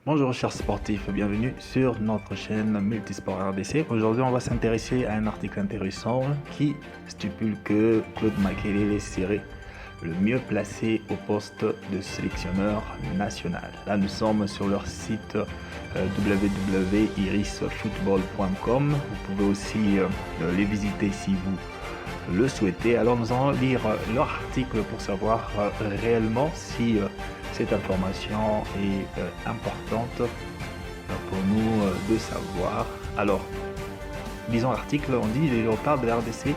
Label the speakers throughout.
Speaker 1: Bonjour chers sportifs, bienvenue sur notre chaîne Multisport RDC. Aujourd'hui on va s'intéresser à un article intéressant qui stipule que Claude Makélélé serait le mieux placé au poste de sélectionneur national. Là nous sommes sur leur site www.irisfootball.com. Vous pouvez aussi les visiter si vous le souhaitez. Alors nous allons lire leur article pour savoir réellement si cette information est importante pour nous de savoir. Alors, lisons l'article, on dit les Léopards de la RDC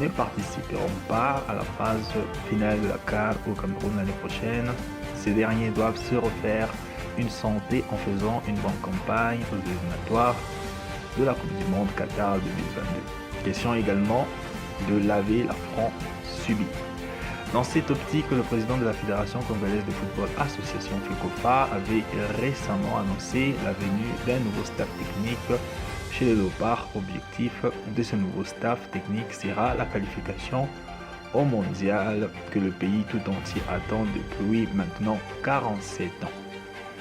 Speaker 1: ne participeront pas à la phase finale de la CAN au Cameroun l'année prochaine. Ces derniers doivent se refaire une santé en faisant une bonne campagne aux éliminatoires de la Coupe du Monde Qatar 2022. Question également de laver l'affront subi. Dans cette optique, le président de la Fédération congolaise de football association FECOFA avait récemment annoncé la venue d'un nouveau staff technique chez les Léopards. Objectif de ce nouveau staff technique sera la qualification au mondial que le pays tout entier attend depuis maintenant 47 ans.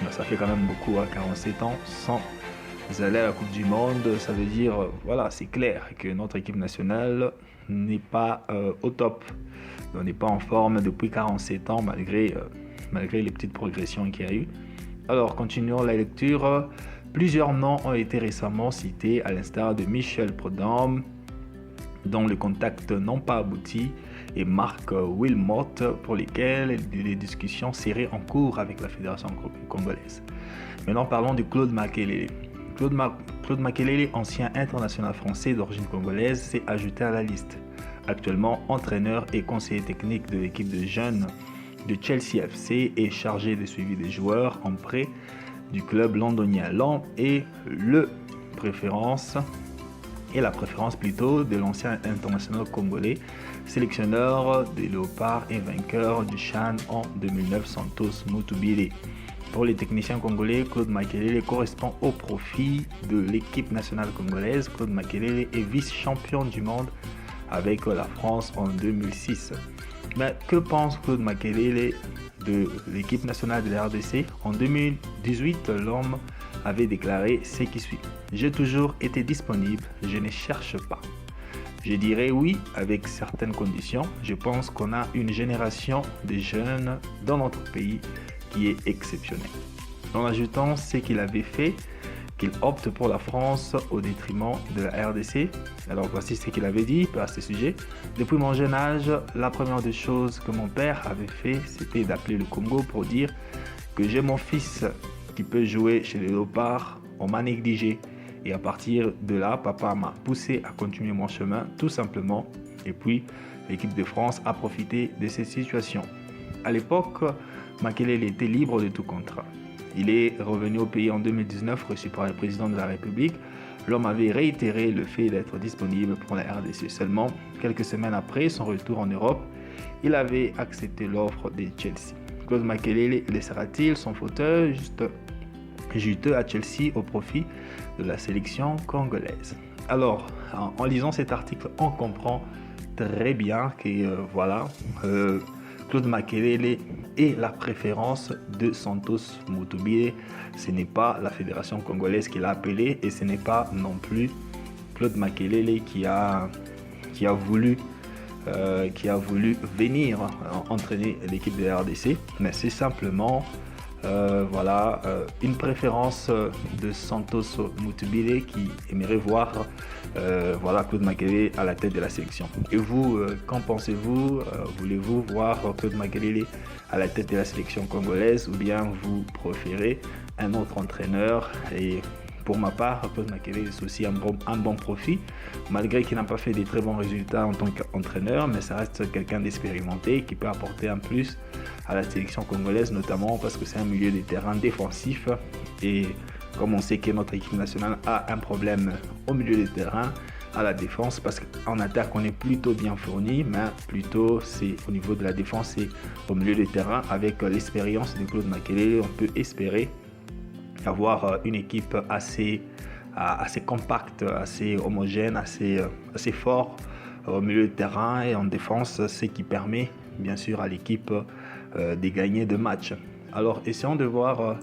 Speaker 1: Ça fait quand même beaucoup, 47 ans sans aller à la Coupe du Monde. Ça veut dire, voilà, c'est clair que notre équipe nationale n'est pas au top. On n'est pas en forme depuis 47 ans malgré les petites progressions qu'il y a eu. Alors, continuons la lecture. Plusieurs noms ont été récemment cités, à l'instar de Michel Prudhomme, dont les contacts n'ont pas abouti, et Marc Wilmot, pour lesquels les discussions seraient en cours avec la Fédération congolaise. Maintenant, parlons de Claude Makélélé. Claude Makélélé, ancien international français d'origine congolaise, s'est ajouté à la liste. Actuellement entraîneur et conseiller technique de l'équipe de jeunes de Chelsea FC et chargé de suivi des joueurs en prêt du club londonien. L'an est la préférence plutôt de l'ancien international congolais, sélectionneur des Léopards et vainqueur du CHAN en 2009, Santos Mutubile. Pour les techniciens congolais, Claude Makélélé correspond au profil de l'équipe nationale congolaise. Claude Makélélé est vice-champion du monde avec la France en 2006. Mais que pense Claude Makélélé de l'équipe nationale de la RDC? En 2018, l'homme avait déclaré ce qui suit: j'ai toujours été disponible, je ne cherche pas. Je dirais oui avec certaines conditions. Je pense qu'on a une génération de jeunes dans notre pays qui est exceptionnelle. En ajoutant ce qu'il avait fait, qu'il opte pour la France au détriment de la RDC. Alors voici ce qu'il avait dit à ce sujet. Depuis mon jeune âge, la première des choses que mon père avait fait, c'était d'appeler le Congo pour dire que j'ai mon fils qui peut jouer chez les Léopards. On m'a négligé. Et à partir de là, papa m'a poussé à continuer mon chemin, tout simplement. Et puis, l'équipe de France a profité de cette situation. À l'époque, Makélélé était libre de tout contrat. Il est revenu au pays en 2019, reçu par le président de la République. L'homme avait réitéré le fait d'être disponible pour la RDC. Seulement, quelques semaines après son retour en Europe, il avait accepté l'offre de Chelsea. Claude Makélélé laissera-t-il son fauteuil juteux à Chelsea au profit de la sélection congolaise? Alors, en lisant cet article, on comprend très bien que Claude Makélélé est la préférence de Santos Mutubile. Ce n'est pas la fédération congolaise qui l'a appelé et ce n'est pas non plus Claude Makélélé qui a voulu venir entraîner l'équipe de la RDC, mais c'est simplement une préférence de Santos Mutubile qui aimerait voir Claude Makélélé à la tête de la sélection. Et vous, qu'en pensez-vous? Voulez-vous voir Claude Makélélé à la tête de la sélection congolaise ou bien vous préférez un autre entraîneur? Et pour ma part, Claude Makélélé est aussi un bon profil, malgré qu'il n'a pas fait des très bons résultats en tant qu'entraîneur, mais ça reste quelqu'un d'expérimenté qui peut apporter un plus à la sélection congolaise, notamment parce que c'est un milieu de terrain défensif. Et comme on sait que notre équipe nationale a un problème au milieu de terrain, à la défense, parce qu'en attaque on est plutôt bien fourni, mais plutôt c'est au niveau de la défense et au milieu de terrain. Avec l'expérience de Claude Makélélé, on peut espérer avoir une équipe assez compacte, assez homogène, assez fort au milieu de terrain et en défense, ce qui permet bien sûr à l'équipe de gagner des matchs. Alors essayons de voir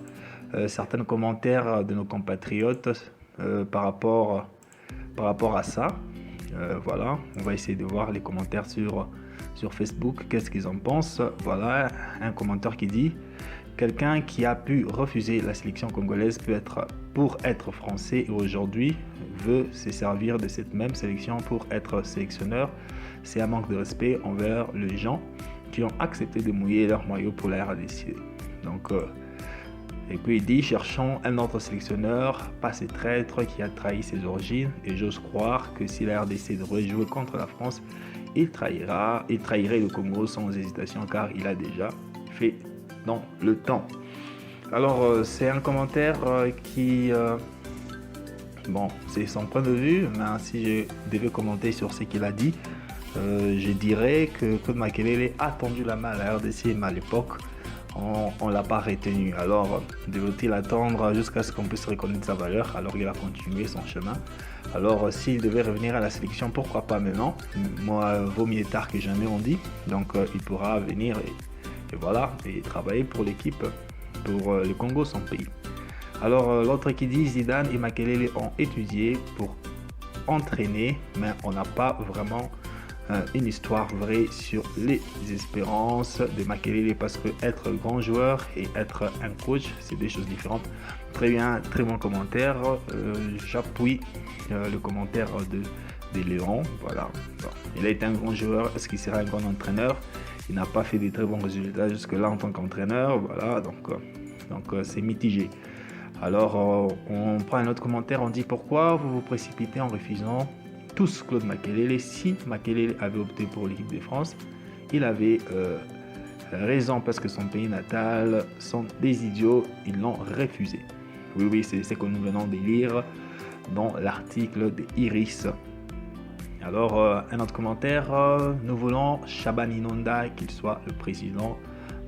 Speaker 1: certains commentaires de nos compatriotes par rapport à ça. Voilà, on va essayer de voir les commentaires sur Facebook, qu'est-ce qu'ils en pensent. Voilà, un commentaire qui dit: quelqu'un qui a pu refuser la sélection congolaise pour être français et aujourd'hui veut se servir de cette même sélection pour être sélectionneur. C'est un manque de respect envers les gens qui ont accepté de mouiller leur maillot pour la RDC. Donc, et puis il dit: cherchons un autre sélectionneur, pas ces traîtres qui a trahi ses origines. Et j'ose croire que si la RDC devrait jouer contre la France, il trahirait le Congo sans hésitation, car il a déjà fait dans le temps. Alors c'est un commentaire qui bon, c'est son point de vue, mais si je devais commenter sur ce qu'il a dit, je dirais que Claude Makelele a tendu la main à la RDC, mais à l'époque on l'a pas retenu. Alors devait-il attendre jusqu'à ce qu'on puisse reconnaître sa valeur? Alors il a continué son chemin. Alors s'il devait revenir à la sélection, pourquoi pas maintenant? Moi, vaut mieux tard que jamais, on dit. Donc il pourra venir et voilà, et travailler pour l'équipe, pour le Congo, son pays. Alors l'autre qui dit: Zidane et Makelele ont étudié pour entraîner, mais on n'a pas vraiment une histoire vraie sur les espérances de Makelele, parce que être grand joueur et être un coach, c'est deux choses différentes. Très bien, très bon commentaire. J'appuie le commentaire de Léon. Voilà. Bon. Il a été un grand joueur. Est-ce qu'il sera un grand entraîneur? Il n'a pas fait de très bons résultats jusque-là en tant qu'entraîneur. Voilà, donc c'est mitigé. Alors, on prend un autre commentaire. On dit: pourquoi vous vous précipitez en refusant tous Claude Makelele? Si Makelele avait opté pour l'équipe de France, il avait raison, parce que son pays natal sont des idiots. Ils l'ont refusé. Oui, c'est ce que nous venons de lire dans l'article de Iris. Alors, un autre commentaire: nous voulons Shaban Inonda, qu'il soit le président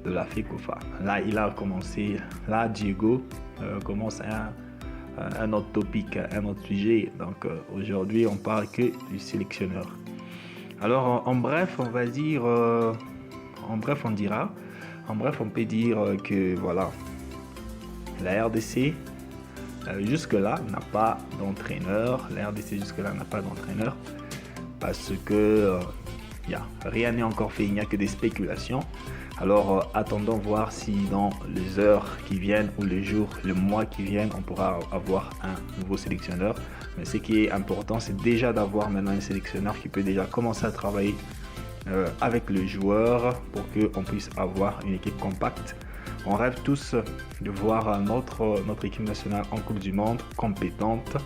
Speaker 1: de la FECOFA. Là, il a commencé, là, Diego commence un autre topic, un autre sujet. Donc, aujourd'hui, on parle que du sélectionneur. Alors, en bref, on va dire, on peut dire que voilà, la RDC, jusque-là, n'a pas d'entraîneur. La RDC, jusque-là, n'a pas d'entraîneur. Parce que rien n'est encore fait, il n'y a que des spéculations. Alors attendons voir si dans les heures qui viennent ou les jours, les mois qui viennent, on pourra avoir un nouveau sélectionneur. Mais ce qui est important, c'est déjà d'avoir maintenant un sélectionneur qui peut déjà commencer à travailler avec le joueur pour qu'on puisse avoir une équipe compacte. On rêve tous de voir notre équipe nationale en Coupe du Monde compétente,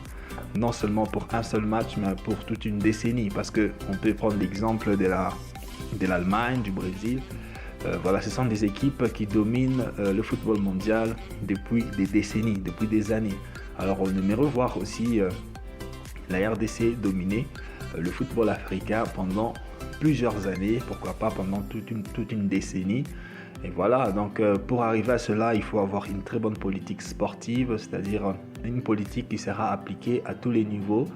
Speaker 1: non seulement pour un seul match, mais pour toute une décennie. Parce qu'on peut prendre l'exemple de l'Allemagne, du Brésil. Voilà, ce sont des équipes qui dominent le football mondial depuis des décennies, depuis des années. Alors on aimerait voir aussi la RDC dominer le football africain pendant plusieurs années, pourquoi pas pendant toute une décennie. Et voilà, donc pour arriver à cela, il faut avoir une très bonne politique sportive, c'est-à-dire une politique qui sera appliquée à tous les niveaux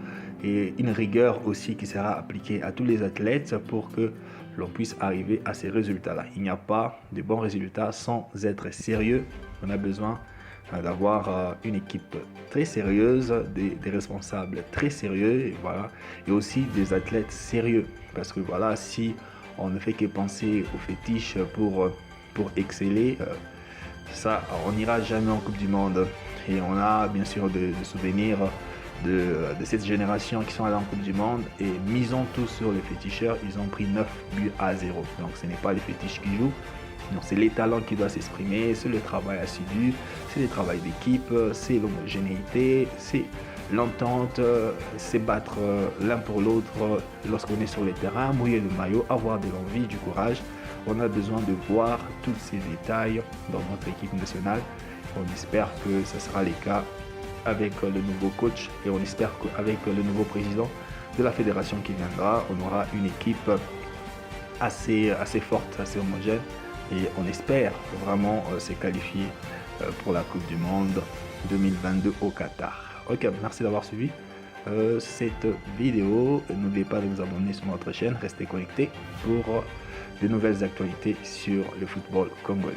Speaker 1: et une rigueur aussi qui sera appliquée à tous les athlètes pour que l'on puisse arriver à ces résultats-là. Il n'y a pas de bons résultats sans être sérieux. On a besoin d'avoir une équipe très sérieuse, des responsables très sérieux, et voilà, et aussi des athlètes sérieux. Parce que voilà, si on ne fait que penser aux fétiches pour exceller, ça, on n'ira jamais en Coupe du Monde. Et on a bien sûr de souvenirs de cette génération qui sont allés en Coupe du Monde, et misons tous sur les féticheurs. Ils ont pris 9 buts à 0. Donc ce n'est pas les fétiches qui jouent, non, c'est les talents qui doivent s'exprimer, c'est le travail assidu, c'est le travail d'équipe, c'est l'homogénéité, c'est l'entente, c'est battre l'un pour l'autre lorsqu'on est sur le terrain, mouiller le maillot, avoir de l'envie, du courage. On a besoin de voir tous ces détails dans notre équipe nationale. On espère que ce sera le cas avec le nouveau coach, et on espère qu'avec le nouveau président de la fédération qui viendra, on aura une équipe assez forte, assez homogène, et on espère vraiment se qualifier pour la Coupe du Monde 2022 au Qatar. Ok, merci d'avoir suivi cette vidéo. N'oubliez pas de vous abonner sur notre chaîne, restez connectés pour de nouvelles actualités sur le football congolais.